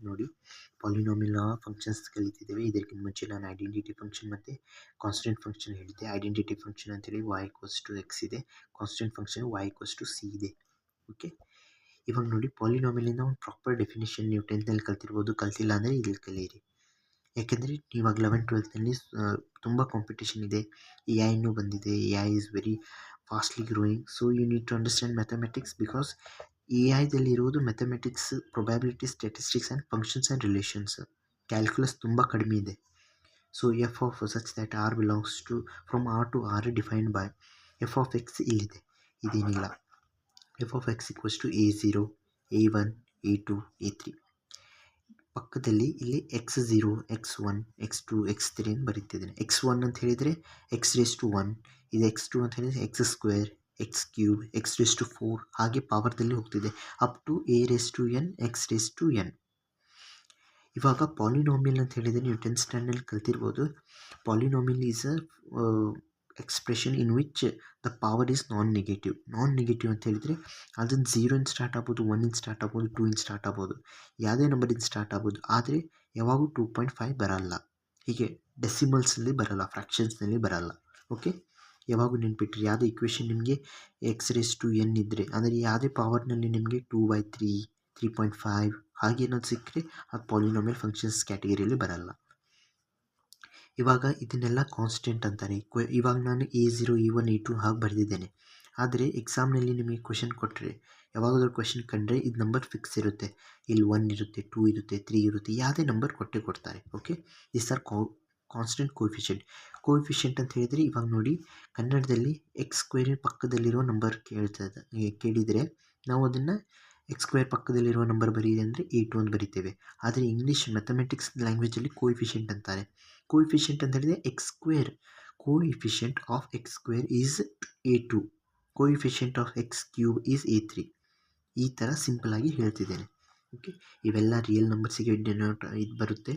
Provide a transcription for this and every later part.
ನೋಡಿ polynomial functions ಕಲಿತಿದ್ದೇವೆ. ಇದಕ್ಕಿಂತ ಮುಂಚೆ ನಾನು ಐಡೆಂಟಿಟಿ ಫಂಕ್ಷನ್ ಮತ್ತು ಕಾನ್ಸ್ಟೆಂಟ್ ಫಂಕ್ಷನ್ ಹೇಳಿದ್ದೆ. ಐಡೆಂಟಿಟಿ ಫಂಕ್ಷನ್ ಅಂತೇಳಿ y=x ಇದೆ, ಕಾನ್ಸ್ಟೆಂಟ್ ಫಂಕ್ಷನ್ y=c ಇದೆ. ಓಕೆ, ಇವಾಗ ನೋಡಿ ಪಾಲಿನಾಮಿಯಲಿಂದ ಒಂದು ಪ್ರಾಪರ್ ಡೆಫಿನೇಷನ್ ನೀವು 10th ಕಲ್ತಿರ್ಬೋದು, ಕಲ್ತಿಲ್ಲ ಅಂದರೆ ಇಲ್ಲಿ ಕಲೀರಿ. ಯಾಕೆಂದರೆ ಇವಾಗ 11th-12th ತುಂಬ ಕಾಂಪಿಟೇಷನ್ ಇದೆ. AI ಇನ್ನೂ ಬಂದಿದೆ. AI is very fastly growing. So you need to understand mathematics because AI ಇರುವುದು mathematics, probability, statistics and functions and relations. Calculus ತುಂಬ ಕಡಿಮೆ ಇದೆ. So f of such that R belongs to from R to R defined by f of x ಇಲ್ಲಿದೆ, ಇದೇನಿಲ್ಲ. F of X equals to A0, A1, A2, A3. ಪಕ್ಕದಲ್ಲಿ ಇಲ್ಲಿ x0, x1, x2, x3 ಅಂತ ಬರೀತಿದ್ದೇನೆ. x1 ಅಂತ ಹೇಳಿದರೆ x⁻1, ಇದು x2 ಅಂತ ಹೇಳಿದರೆ x², x³ x⁴ ಹಾಗೆ ಪವರ್ದಲ್ಲಿ ಹೋಗ್ತಿದೆ ಅಪ್ ಟು A⁻n, x⁻n. ಇವಾಗ ಪಾಲಿನಾಮಿಯಲ್ ಅಂತ ಹೇಳಿದರೆ ನೀವು 10th ಸ್ಟ್ಯಾಂಡರ್ಡ್ ಕಲ್ತಿರ್ಬೋದು. Polynomial is a expression in which the power is non negative. Non negative ಅಂತ ಹೇಳಿದರೆ ಅದನ್ನು 0 ಸ್ಟಾರ್ಟ್ ಆಗ್ಬೋದು, 1 ಸ್ಟಾರ್ಟ್ ಆಗ್ಬೋದು, 2 ಸ್ಟಾರ್ಟ್ ಆಗ್ಬೋದು, ಯಾವುದೇ ನಂಬರಿಂದ ಸ್ಟಾರ್ಟ್ ಆಗ್ಬೋದು. ಆದರೆ ಯಾವಾಗೂ 2.5 ಬರಲ್ಲ. ಹೀಗೆ ಡೆಸಿಮಲ್ಸಲ್ಲಿ ಬರಲ್ಲ, ಫ್ರ್ಯಾಕ್ಷನ್ಸ್ನಲ್ಲಿ ಬರಲ್ಲ. ಓಕೆ, ಯಾವಾಗೂ ನೆನ್ಪಿಟ್ರಿ. ಯಾವುದೇ ಇಕ್ವೇಷನ್ ನಿಮಗೆ x⁻n ಇದ್ದರೆ ಅಂದರೆ ಯಾವುದೇ ಪವರ್ನಲ್ಲಿ ನಿಮಗೆ 2/3, 3.5 ಹಾಗೇನಾದ್ರು ಸಿಕ್ಕರೆ ಅದು ಪಾಲಿನಾಮಿಯಲ್ ಫಂಕ್ಷನ್ಸ್ ಕ್ಯಾಟಗರಿಯಲ್ಲಿ ಬರಲ್ಲ. ಇವಾಗ ಇದನ್ನೆಲ್ಲ ಕಾನ್ಸ್ಟೆಂಟ್ ಅಂತಾರೆ. ಇವಾಗ ನಾನು A0, A1, A2 ಹಾಗೆ ಬರೆದಿದ್ದೇನೆ. ಆದರೆ ಎಕ್ಸಾಮ್ನಲ್ಲಿ ನಿಮಗೆ ಕ್ವೆಶನ್ ಕೊಟ್ಟರೆ, ಯಾವಾಗಾದ್ರೂ ಕ್ವೆಶನ್ ಕಂಡ್ರೆ ಇದು ನಂಬರ್ ಫಿಕ್ಸ್ ಇರುತ್ತೆ. ಇಲ್ಲಿ 1 ಇರುತ್ತೆ, 2 ಇರುತ್ತೆ, 3 ಇರುತ್ತೆ, ಯಾವುದೇ ನಂಬರ್ ಕೊಡ್ತಾರೆ. Okay, this are constant coefficient ಅಂತ ಹೇಳಿದರೆ, ಇವಾಗ ನೋಡಿ ಕನ್ನಡದಲ್ಲಿ x² ಪಕ್ಕದಲ್ಲಿರೋ ನಂಬರ್ ಕೇಳಿದರೆ ನಾವು ಅದನ್ನು x² ಪಕ್ಕದಲ್ಲಿರುವ ನಂಬರ್ ಬರೀರಿ ಅಂದರೆ A2 ಅಂತ ಬರಿತೇವೆ. ಆದರೆ ಇಂಗ್ಲೀಷ್ ಮ್ಯಾಥಮೆಟಿಕ್ಸ್ ಲ್ಯಾಂಗ್ವೇಜಲ್ಲಿ ಕೋಎಫಿಷಿಯೆಂಟ್ ಅಂತಾರೆ. ಕೋಎಫಿಷಿಯೆಂಟ್ ಅಂತ ಹೇಳಿದರೆ x², coefficient of x² is A2, coefficient of x³ is A3. ಈ ಥರ ಸಿಂಪಲಾಗಿ ಹೇಳ್ತಿದ್ದೇನೆ. ಓಕೆ, ಇವೆಲ್ಲ ರಿಯಲ್ ನಂಬರ್ಸಿಗೆ ಡಿನೋಟ್ ಇದು ಬರುತ್ತೆ.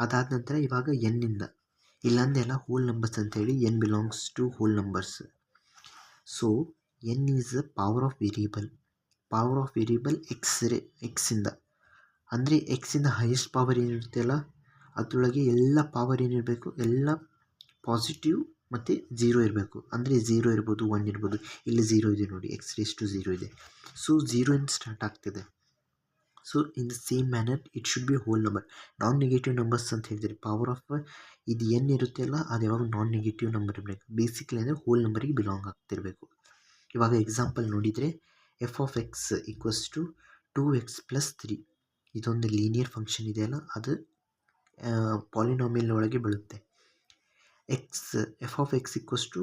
ಅದಾದ ನಂತರ ಇವಾಗ ಎನ್ನಿಂದ, ಇಲ್ಲಾಂದ್ರೆ ಎಲ್ಲ ಹೋಲ್ ನಂಬರ್ಸ್ ಅಂತೇಳಿ n belongs to whole numbers. So n is the power of variable. Power of variable ಎಕ್ಸಿಂದ ಅಂದರೆ ಎಕ್ಸಿಂದ ಹೈಯೆಸ್ಟ್ ಪವರ್ ಏನಿರುತ್ತೆ ಅಲ್ಲ, ಅದರೊಳಗೆ ಎಲ್ಲ ಪವರ್ ಏನಿರಬೇಕು, ಎಲ್ಲ ಪಾಸಿಟಿವ್ ಮತ್ತು 0 ಇರಬೇಕು. ಅಂದರೆ 0 ಇರ್ಬೋದು, 1 ಇರ್ಬೋದು. ಇಲ್ಲಿ 0 ಇದೆ ನೋಡಿ, x⁻0 ಇದೆ. ಸೊ 0 ಇಂದ ಸ್ಟಾರ್ಟ್ ಆಗ್ತಿದೆ. So in the same manner it should be whole number. Non negative numbers ಅಂತ ಹೇಳಿದರೆ ಪವರ್ ಆಫ್ ಇದು n ಇರುತ್ತೆ ಅಲ್ಲ, ಅದು ಯಾವಾಗ ನಾನ್ ನೆಗೆಟಿವ್ ನಂಬರ್ ಇರಬೇಕು. ಬೇಸಿಕಲಿ ಅಂದರೆ ಹೋಲ್ ನಂಬರಿಗೆ ಬಿಲಾಂಗ್ ಆಗ್ತಿರಬೇಕು. ಇವಾಗ ಎಕ್ಸಾಂಪಲ್ ನೋಡಿದರೆ F of X equals to 2x + 3. ಇದೊಂದು ಲೀನಿಯರ್ ಫಂಕ್ಷನ್ ಇದೆಯಲ್ಲ, ಅದು ಪಾಲಿನಾಮಿಯಲ್ ಒಳಗೆ ಬೀಳುತ್ತೆ. F of X equals to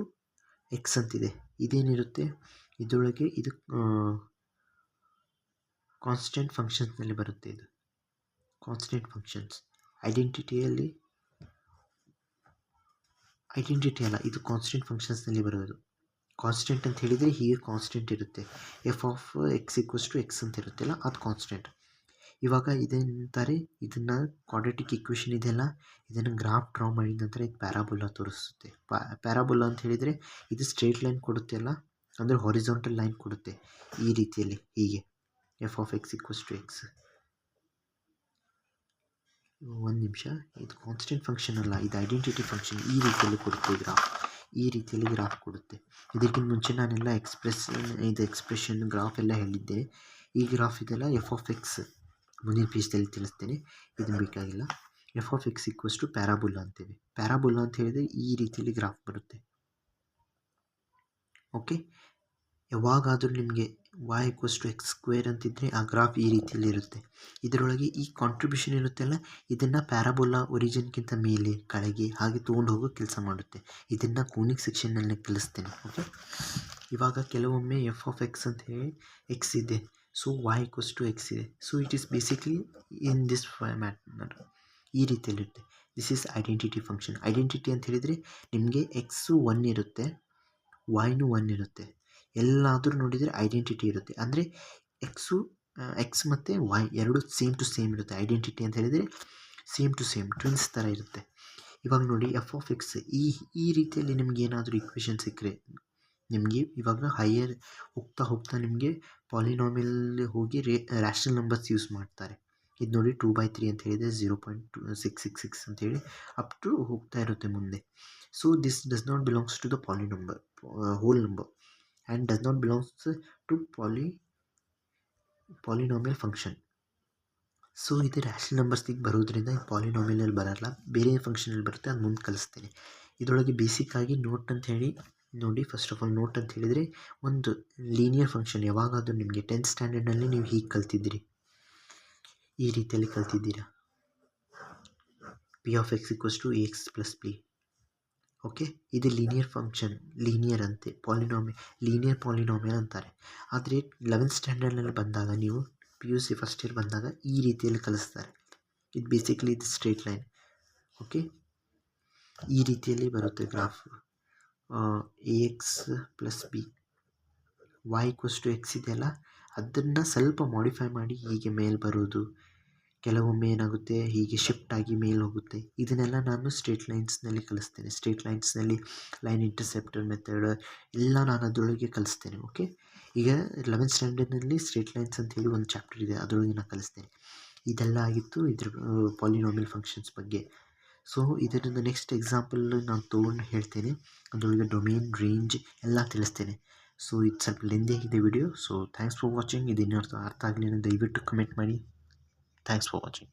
X ಅಂತಿದೆ. ಇದೇನಿರುತ್ತೆ ಇದರೊಳಗೆ, ಇದು ಕಾನ್ಸ್ಟೆಂಟ್ ಫಂಕ್ಷನ್ಸ್ನಲ್ಲಿ ಬರುತ್ತೆ. ಇದು ಕಾನ್ಸ್ಟೆಂಟ್ ಫಂಕ್ಷನ್ಸ್. ಐಡೆಂಟಿಟಿ ಅಲ್ಲ, ಇದು ಕಾನ್ಸ್ಟೆಂಟ್ ಫಂಕ್ಷನ್ಸ್ನಲ್ಲಿ ಬರೋದು. ಕಾನ್ಸ್ಟೆಂಟ್ ಅಂತ ಹೇಳಿದರೆ ಹೀಗೆ ಕಾನ್ಸ್ಟೆಂಟ್ ಇರುತ್ತೆ. F of X equals to X ಅಂತ ಇರುತ್ತಲ್ಲ, ಅದು ಕಾನ್ಸ್ಟೆಂಟ್. ಇವಾಗ ಇದೇನಂತಾರೆ, ಇದನ್ನು ಕ್ವಾಡ್ರಾಟಿಕ್ ಇಕ್ವೇಷನ್ ಇದೆಯಲ್ಲ, ಇದನ್ನು ಗ್ರಾಫ್ ಡ್ರಾ ಮಾಡಿದ ನಂತರ ಇದು ಪ್ಯಾರಾಬೋಲಾ ತೋರಿಸುತ್ತೆ. ಪ್ಯಾರಾಬೋಲಾ ಅಂತ ಹೇಳಿದರೆ ಇದು ಸ್ಟ್ರೇಟ್ ಲೈನ್ ಕೊಡುತ್ತೆ ಅಲ್ಲ, ಅಂದರೆ ಹಾರಿಜಾಂಟಲ್ ಲೈನ್ ಕೊಡುತ್ತೆ ಈ ರೀತಿಯಲ್ಲಿ. ಹೀಗೆ F of X equals to X. ಒಂದು ನಿಮಿಷ, ಇದು ಕಾನ್ಸ್ಟೆಂಟ್ ಫಂಕ್ಷನ್ ಅಲ್ಲ, ಇದು ಐಡೆಂಟಿಟಿ ಫಂಕ್ಷನ್. ಈ ರೀತಿಯಲ್ಲಿ ಕೊಡುತ್ತೆ ಗ್ರಾಫ್, ಈ ರೀತಿಯಲ್ಲಿ ಗ್ರಾಫ್ ಕೊಡುತ್ತೆ. ಇದಕ್ಕಿಂತ ಮುಂಚೆ ನಾನೆಲ್ಲ ಎಕ್ಸ್ಪ್ರೆಷನ್ ಗ್ರಾಫ್ ಎಲ್ಲ ಹೇಳಿದ್ದೆ. ಈ ಗ್ರಾಫ್ ಇದೆಲ್ಲ ಎಫ್ ಆಫ್ ಎಕ್ಸ್ ಮುಂದಿನ ಪೇಜ್ದಲ್ಲಿ ತಿಳಿಸ್ತೇನೆ, ಇದನ್ನು ಬೇಕಾಗಿಲ್ಲ. F of X equals to parabola ಅಂತೇವೆ. ಪ್ಯಾರಾಬೋಲಾ ಅಂತ ಹೇಳಿದರೆ ಈ ರೀತಿಯಲ್ಲಿ ಗ್ರಾಫ್ ಬರುತ್ತೆ. ಓಕೆ, ಯಾವಾಗಾದರೂ ನಿಮಗೆ y = x² ಅಂತಿದ್ದರೆ ಆ ಗ್ರಾಫ್ ಈ ರೀತಿಯಲ್ಲಿ ಇರುತ್ತೆ. ಇದರೊಳಗೆ ಈ ಕಾಂಟ್ರಿಬ್ಯೂಷನ್ ಇರುತ್ತೆಲ್ಲ, ಇದನ್ನು ಪ್ಯಾರಾಬೋಲಾ ಒರಿಜಿನ್ಗಿಂತ ಮೇಲೆ ಕೆಳಗೆ ಹಾಗೆ ತೊಗೊಂಡು ಹೋಗೋ ಕೆಲಸ ಮಾಡುತ್ತೆ. ಇದನ್ನು ಕೋನಿಕ್ ಸೆಕ್ಷನ್ನಲ್ಲಿ ಕಲಿಸ್ತೇನೆ. ಓಕೆ, ಇವಾಗ ಕೆಲವೊಮ್ಮೆ ಎಫ್ ಆಫ್ ಎಕ್ಸ್ ಅಂತ ಹೇಳಿ ಎಕ್ಸ್ ಇದೆ, ಸೊ y = x ಇದೆ. So it is basically in this matter, ಈ ರೀತಿಯಲ್ಲಿರುತ್ತೆ. This is identity function. Identity ಅಂತ ಹೇಳಿದರೆ ನಿಮಗೆ ಎಕ್ಸು 1 ಇರುತ್ತೆ, ವೈನು 1 ಇರುತ್ತೆ. ಎಲ್ಲಾದರೂ ನೋಡಿದರೆ ಐಡೆಂಟಿಟಿ ಇರುತ್ತೆ. ಅಂದರೆ ಎಕ್ಸ್ ಮತ್ತು ವೈ ಎರಡು ಸೇಮ್ ಟು ಸೇಮ್ ಇರುತ್ತೆ. ಐಡೆಂಟಿಟಿ ಅಂತ ಹೇಳಿದರೆ ಸೇಮ್ ಟು ಸೇಮ್ ಟ್ವಿನ್ಸ್ ಥರ ಇರುತ್ತೆ. ಇವಾಗ ನೋಡಿ ಎಫ್ ಆಫ್ ಎಕ್ಸ್ ಈ ರೀತಿಯಲ್ಲಿ ನಿಮ್ಗೆ ಏನಾದರೂ ಇಕ್ವೇಷನ್ ಸಿಕ್ಕರೆ, ನಿಮಗೆ ಇವಾಗ ಹೈಯರ್ ಹೋಗ್ತಾ ನಿಮಗೆ ಪಾಲಿನಾಮಿಯಲ್ ಹೋಗಿ ರ್ಯಾಷನಲ್ ನಂಬರ್ಸ್ ಯೂಸ್ ಮಾಡ್ತಾರೆ. ಇದು ನೋಡಿ 2/3 ಅಂತ ಹೇಳಿದೆ 0.666 ಅಂತೇಳಿ ಅಪ್ ಟು ಹೋಗ್ತಾ ಇರುತ್ತೆ ಮುಂದೆ. So this does not belongs to the whole number and does not belongs to polynomial function. So ಇದು ರ್ಯಾಷನಲ್ ನಂಬರ್ಸ್ಗೆ ಬರೋದ್ರಿಂದ ಇದು ಪಾಲಿನಾಮಿಯಲ್ ಬರಲ್ಲ, ಬೇರೆ ಫಂಕ್ಷನಲ್ಲಿ ಬರುತ್ತೆ, ಅದು ಮುಂದೆ ಕಲಿಸ್ತೇನೆ. ಇದರೊಳಗೆ ಬೇಸಿಕ್ಕಾಗಿ ನೋಟ್ ಅಂತ ಹೇಳಿ ನೋಡಿ. ಫಸ್ಟ್ ಆಫ್ ಆಲ್ ನೋಟ್ ಅಂತ ಹೇಳಿದರೆ ಒಂದು ಲೀನಿಯರ್ ಫಂಕ್ಷನ್. ಯಾವಾಗಾದರೂ ನಿಮಗೆ 10th ಸ್ಟ್ಯಾಂಡರ್ಡ್ನಲ್ಲಿ ನೀವು ಹೀಗೆ ಕಲ್ತಿದ್ದೀರಿ, ಈ ರೀತಿಯಲ್ಲಿ ಕಲ್ತಿದ್ದೀರಾ, p of x equals to ax plus b. Okay, ಇದು ಲೀನಿಯರ್ ಫಂಕ್ಷನ್, ಲೀನಿಯರ್ ಅಂತೆ, ಲೀನಿಯರ್ ಪಾಲಿನಾಮಿಯಲ್ ಅಂತಾರೆ. ಆದರೆ 11th ಸ್ಟ್ಯಾಂಡರ್ಡ್ನಲ್ಲಿ ಬಂದಾಗ ನೀವು PUC ಫಸ್ಟ್ ಇಯರ್ ಬಂದಾಗ ಈ ರೀತಿಯಲ್ಲಿ ಕಲಿಸ್ತಾರೆ. ಇದು ಬೇಸಿಕಲಿ ಇದು ಸ್ಟ್ರೇಟ್ ಲೈನ್. ಓಕೆ, ಈ ರೀತಿಯಲ್ಲಿ ಬರುತ್ತೆ graph. ax plus B y equals to X ಇದೆಯಲ್ಲ, ಅದನ್ನು ಸ್ವಲ್ಪ ಮಾಡಿಫೈ ಮಾಡಿ ಹೀಗೆ ಮೇಲೆ ಬರೋದು, ಕೆಲವೊಮ್ಮೆ ಏನಾಗುತ್ತೆ ಹೀಗೆ ಶಿಫ್ಟ್ ಆಗಿ ಮೇಲೆ ಹೋಗುತ್ತೆ. ಇದನ್ನೆಲ್ಲ ನಾನು ಸ್ಟ್ರೇಟ್ ಲೈನ್ಸ್ನಲ್ಲಿ ಕಲಿಸ್ತೇನೆ. ಸ್ಟ್ರೇಟ್ ಲೈನ್ಸ್ನಲ್ಲಿ ಲೈನ್ ಇಂಟರ್ಸೆಪ್ಟರ್ ಮೆಥಡ್ ಎಲ್ಲ ನಾನು ಅದರೊಳಗೆ ಕಲಿಸ್ತೇನೆ. ಓಕೆ, ಈಗ 11th ಸ್ಟ್ಯಾಂಡರ್ಡ್ನಲ್ಲಿ ಸ್ಟ್ರೇಟ್ ಲೈನ್ಸ್ ಅಂತೇಳಿ ಒಂದು ಚಾಪ್ಟರ್ ಇದೆ, ಅದರೊಳಗೆ ನಾನು ಕಲಿಸ್ತೇನೆ. ಇದೆಲ್ಲ ಆಗಿತ್ತು ಇದ್ರ ಪಾಲಿನಾಮಿಯಲ್ ಫಂಕ್ಷನ್ಸ್ ಬಗ್ಗೆ. ಸೊ ಇದರಿಂದ ನೆಕ್ಸ್ಟ್ ಎಕ್ಸಾಂಪಲ್ ನಾನು ತೊಗೊಂಡು ಹೇಳ್ತೇನೆ, ಅದರೊಳಗೆ ಡೊಮೇನ್, ರೇಂಜ್ ಎಲ್ಲ ತಿಳಿಸ್ತೇನೆ. ಸೊ ಇದು ಸ್ವಲ್ಪ ಲೆಂದಿ ಆಗಿದೆ video. So thanks for watching. ಇದು ಇನ್ನೂ ಅರ್ಥ ಆಗಲಿಲ್ಲ ದಯವಿಟ್ಟು ಕಮೆಂಟ್ ಮಾಡಿ. Thanks for watching.